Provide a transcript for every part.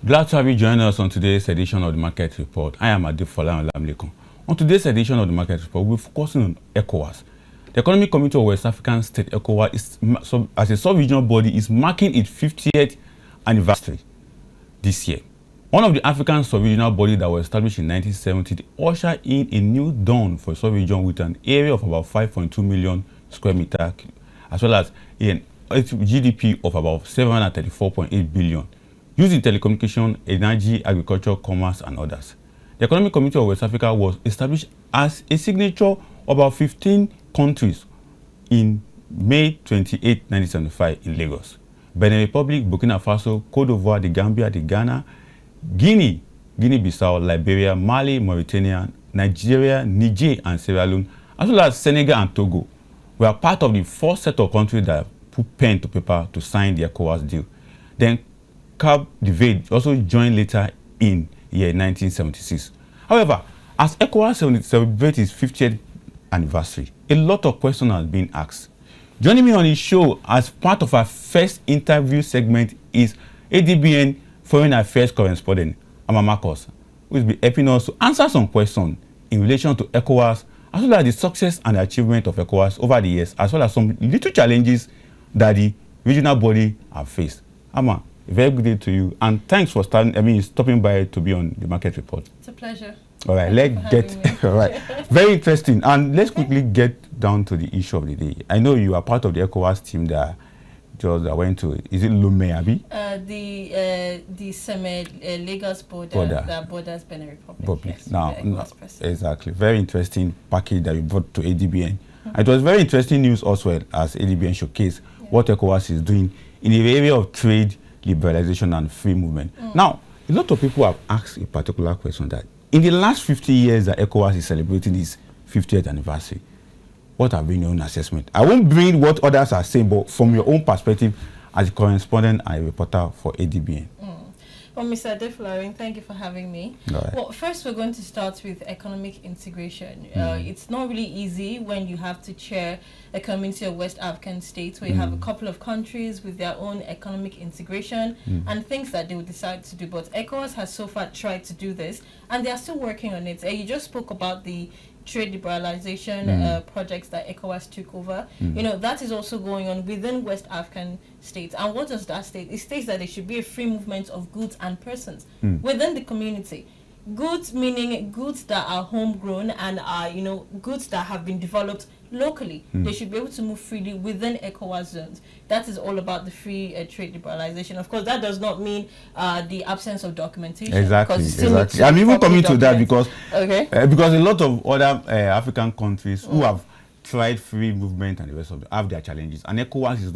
Glad to have you join us on today's edition of the Market Report. I am Adefola Olamilekun. On today's edition of the Market Report, we're focusing on ECOWAS. The Economic Committee of West African States, ECOWAS, as a sub-regional body, is marking its 50th anniversary this year. One of the African sub-regional bodies that was established in 1970 ushered in a new dawn for a sub-region with an area of about 5.2 million square meters, as well as a GDP of about 734.8 billion. Used in telecommunication, energy, agriculture, commerce, and others. The Economic Committee of West Africa was established as a signature of about 15 countries in May 28, 1975 in Lagos. Benin Republic, Burkina Faso, Cote d'Ivoire, the Gambia, the Ghana, Guinea, Guinea-Bissau, Liberia, Mali, Mauritania, Nigeria, Niger, and Sierra Leone, as well as Senegal and Togo, were part of the first set of countries that put pen to paper to sign the ECOWAS deal. Then Cape Verde also joined later in year 1976. However, as ECOWAS celebrates its 50th anniversary, a lot of questions have been asked. Joining me on the show as part of our first interview segment is ADBN Foreign Affairs Correspondent, Marcus, who will be helping us to answer some questions in relation to ECOWAS, as well as the success and the achievement of ECOWAS over the years, as well as some little challenges that the regional body have faced. Ama, a very good day to you, and thanks for stopping by to be on the Market Report. It's a pleasure. All right, let's get all right. Very interesting, and let's quickly get down to the issue of the day. I know you are part of the ECOWAS team that just went to, is it Lomé, Abi? The Lagos border that borders Benin Republic. Yes, now, exactly. Very interesting package that you brought to ADBN. It was very interesting news also as ADBN showcased what ECOWAS is doing in the area of trade liberalization and free movement. Now, a lot of people have asked a particular question that in the last 50 years that ECOWAS is celebrating its 50th anniversary, what have been your own assessment? I won't bring what others are saying, but from your own perspective as a correspondent and a reporter for ADBN. Well, Mr. Adefola, thank you for having me. Right. Well, first we're going to start with economic integration. It's not really easy when you have to chair a community of West African states where you have a couple of countries with their own economic integration and things that they will decide to do. But ECOWAS has so far tried to do this, and they are still working on it. You just spoke about the trade liberalization projects that ECOWAS took over. You know, that is also going on within West African states. And what does that state? It states that there should be a free movement of goods and persons within the community. Goods meaning goods that are homegrown and are, you know, goods that have been developed locally. They should be able to move freely within ECOWAS zones. That is all about the free trade liberalization. Of course, that does not mean the absence of documentation. Exactly. I'm even coming to that because because a lot of other African countries who have tried free movement and the rest of them have their challenges, and ECOWAS is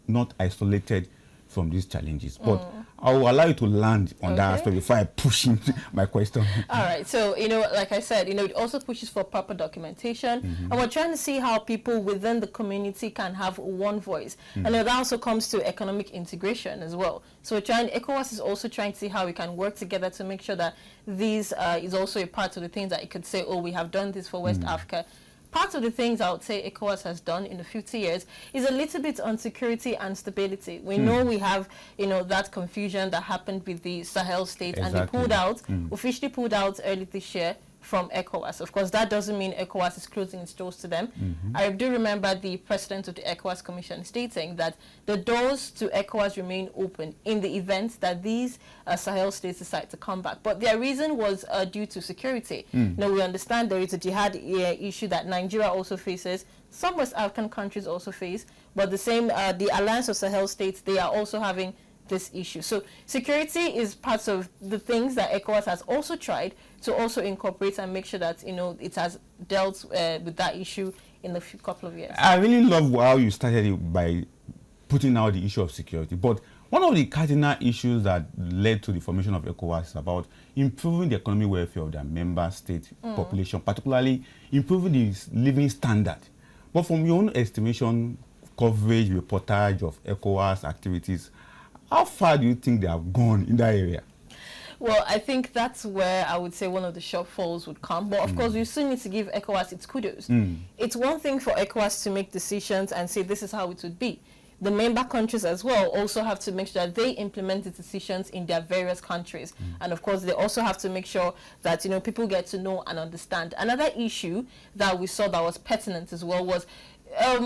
not isolated from these challenges. But I will allow you to land on that aspect before I push into my question. All right. So, you know, like I said, you know, it also pushes for proper documentation. And we're trying to see how people within the community can have one voice. And that also comes to economic integration as well. So ECOWAS is also trying to see how we can work together to make sure that these is also a part of the things that it could say, oh, we have done this for West Africa. Part of the things I would say ECOWAS has done in the 50 years is a little bit on security and stability. We know we have, you know, that confusion that happened with the Sahel states, and they pulled out, officially pulled out early this year from ECOWAS. Of course, that doesn't mean ECOWAS is closing its doors to them. I do remember the president of the ECOWAS Commission stating that the doors to ECOWAS remain open in the event that these Sahel states decide to come back. But their reason was due to security. Now, we understand there is a jihad issue that Nigeria also faces. Some West African countries also face. But the same, the Alliance of Sahel states, they are also having this issue. So security is part of the things that ECOWAS has also tried to also incorporate and make sure that, you know, it has dealt with that issue in the couple of years. I really love how you started it by putting out the issue of security. But one of the cardinal issues that led to the formation of ECOWAS is about improving the economic welfare of their member state population, particularly improving the living standard. But from your own estimation, coverage, reportage of ECOWAS activities, how far do you think they have gone in that area? Well, I think that's where I would say one of the shortfalls would come. But of course, we still need to give ECOWAS its kudos. It's one thing for ECOWAS to make decisions and say this is how it would be. the member countries as well also have to make sure that they implement the decisions in their various countries. And of course, they also have to make sure that, people get to know and understand. Another issue that we saw that was pertinent as well was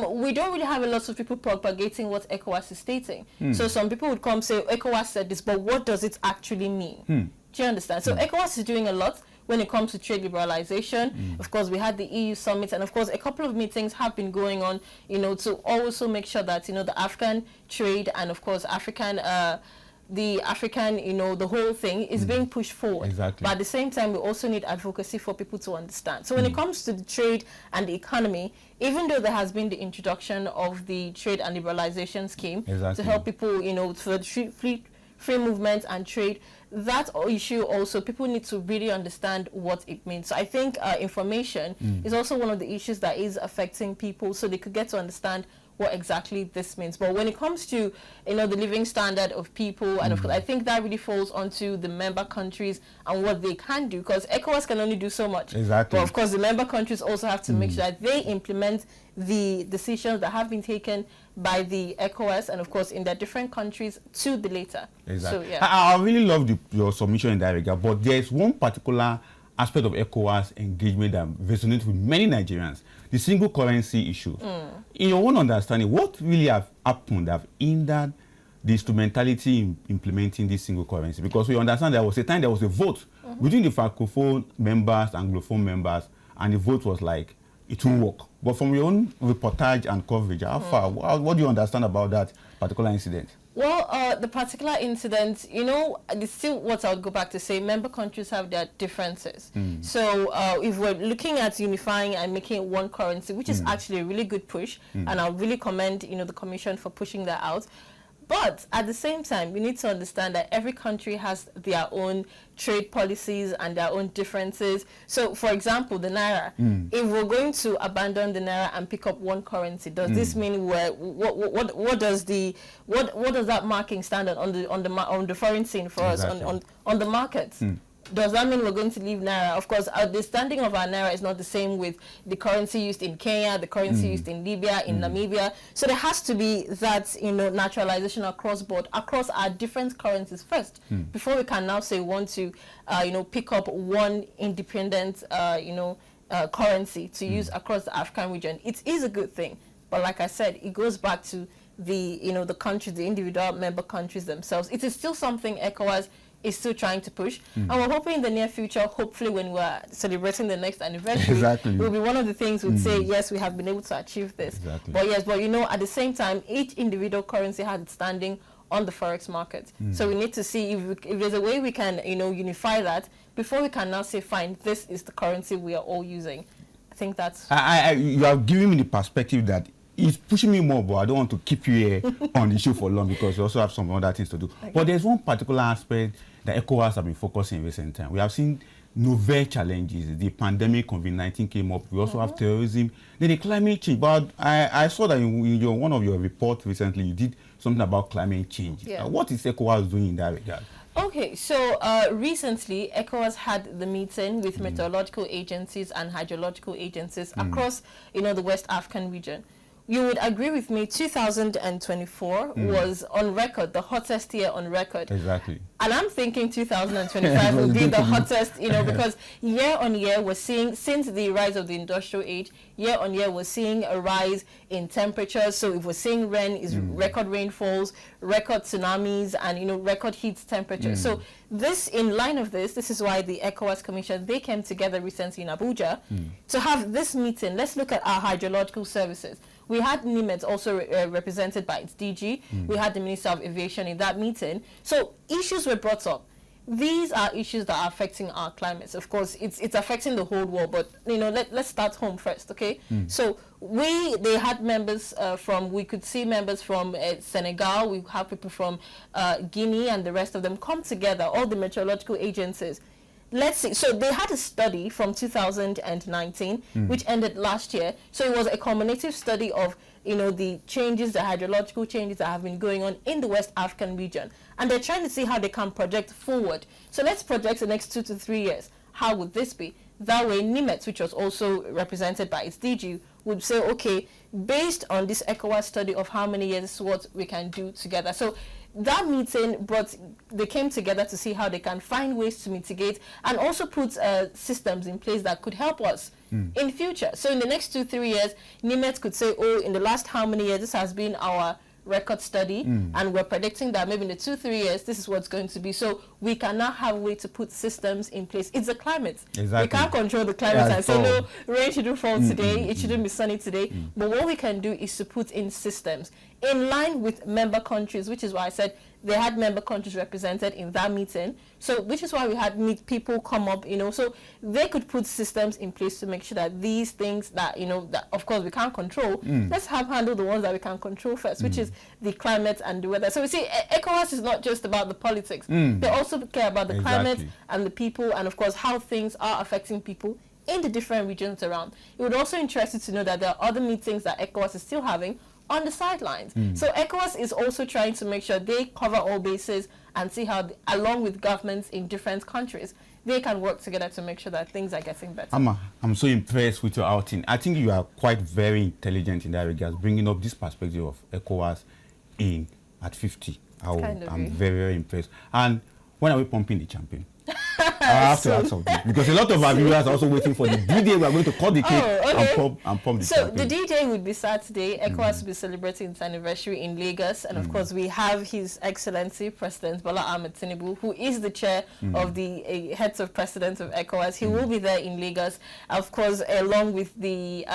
we don't really have a lot of people propagating what ECOWAS is stating. So some people would come say, ECOWAS said this, but what does it actually mean? Do you understand? So ECOWAS is doing a lot when it comes to trade liberalization. Of course, we had the EU summit, and of course, a couple of meetings have been going on, to also make sure that, the African trade and, of course, the African, the whole thing is being pushed forward. Exactly. But at the same time, we also need advocacy for people to understand. So when it comes to the trade and the economy, even though there has been the introduction of the trade and liberalization scheme to help people, for the free movement and trade, that issue also, people need to really understand what it means. So I think information is also one of the issues that is affecting people, so they could get to understand what exactly this means. But when it comes to, the living standard of people, and of course, I think that really falls onto the member countries and what they can do, because ECOWAS can only do so much. Exactly. But of course, the member countries also have to make sure that they implement the decisions that have been taken by the ECOWAS, and of course, in their different countries to the later. Exactly. So, yeah. I really love your submission in that regard, but there's one particular aspect of ECOWAS engagement that resonates with many Nigerians: the single currency issue. In your own understanding, what really have happened that have hindered the instrumentality in implementing this single currency? Because we understand there was a time there was a vote between the Francophone members and Anglophone members, and the vote was like, it won't work. But from your own reportage and coverage, how far, what do you understand about that particular incident? Well, the particular incident, it's still what I'll go back to say, member countries have their differences. So if we're looking at unifying and making one currency, which is actually a really good push, and I'll really commend, the Commission for pushing that out. But at the same time, we need to understand that every country has their own trade policies and their own differences. So, for example, the Naira. If we're going to abandon the Naira and pick up one currency, does this mean what does that marking stand on the foreign scene for us on the markets? Does that mean we're going to leave Naira? Of course, the standing of our Naira is not the same with the currency used in Kenya, the currency used in Libya, in Namibia. So there has to be that, naturalization across board, across our different currencies first, before we can now say we want to, pick up one independent, currency to use across the African region. It is a good thing, but like I said, it goes back to the, the countries, the individual member countries themselves. It is still something ECOWAS is still trying to push, and we're hoping in the near future, hopefully when we're celebrating the next anniversary, it will be one of the things we'd say, yes, we have been able to achieve this. But yes, but at the same time, each individual currency has its standing on the forex market. So we need to see if there's a way we can, unify that before we can now say, fine, this is the currency we are all using. I think that's... you have given me the perspective that it's pushing me more, but I don't want to keep you here on the show for long, because we also have some other things to do. Okay. But there's one particular aspect that ECOWAS have been focusing in recent time. We have seen novel challenges. The pandemic, COVID-19 came up. We also have terrorism. Then the climate change. But I saw that in one of your reports recently, you did something about climate change. Yeah. What is ECOWAS doing in that regard? Okay, so recently ECOWAS had the meeting with meteorological agencies and hydrological agencies across, the West African region. You would agree with me, 2024 was on record, the hottest year on record. Exactly. And I'm thinking 2025 will be the hottest, because year on year we're seeing, since the rise of the industrial age, year on year we're seeing a rise in temperatures. So if we're seeing rain, is record rainfalls, record tsunamis, and record heat temperatures. So this, in line of this is why the ECOWAS Commission, they came together recently in Abuja to have this meeting. Let's look at our hydrological services. We had NIMET also represented by its DG. We had the Minister of Aviation in that meeting. So issues were brought up. These are issues that are affecting our climates. Of course, it's affecting the whole world, but let's start home first, okay? So they had members we could see members from Senegal. We have people from Guinea, and the rest of them come together, all the meteorological agencies. Let's see. So they had a study from 2019, which ended last year. So it was a cumulative study of, the changes, the hydrological changes that have been going on in the West African region. And they're trying to see how they can project forward. So let's project the next 2 to 3 years. How would this be? That way, NIMET, which was also represented by its DG, would say, okay, based on this ECOWAS study of how many years, this is what we can do together. So that meeting they came together to see how they can find ways to mitigate and also put systems in place that could help us in future. So in the next 2-3 years, NIMET could say, oh, in the last how many years, this has been our record study, and we're predicting that maybe in the 2-3 years, this is what's going to be. So we can now have a way to put systems in place. It's the climate. Exactly. We can't control the climate and say, no, rain shouldn't fall today, it shouldn't be sunny today. But what we can do is to put in systems in line with member countries, which is why I said they had member countries represented in that meeting. So which is why we had people come up, so they could put systems in place to make sure that these things that, that of course we can't control, let's handle the ones that we can control first, which is the climate and the weather. So we see ECOWAS is not just about the politics. They also care about the climate and the people, and of course how things are affecting people in the different regions around. It would also interest you to know that there are other meetings that ECOWAS is still having on the sidelines. So ECOWAS is also trying to make sure they cover all bases and see how, along with governments in different countries, they can work together to make sure that things are getting better. I'm so impressed with your outing. I think you are quite very intelligent in that regard, bringing up this perspective of ECOWAS at 50. I'm very, very impressed. And when are we pumping the champagne? I have to ask something, because a lot of our viewers are also waiting for the D-Day. We are going to cut the cake and pump the champagne. So the D-Day would be Saturday. ECOWAS will be celebrating its anniversary in Lagos, and of course we have His Excellency President Bola Ahmed Tinubu, who is the chair of the heads of presidents of ECOWAS. He will be there in Lagos, of course, along with the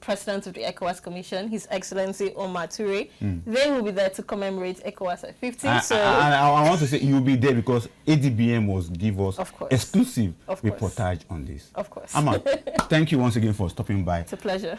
president of the ECOWAS Commission, His Excellency Omar Toure. They will be there to commemorate ECOWAS at 50. I want to say you will be there because ADBN must give us exclusive reportage on this. Of course. Amma, thank you once again for stopping by. It's a pleasure.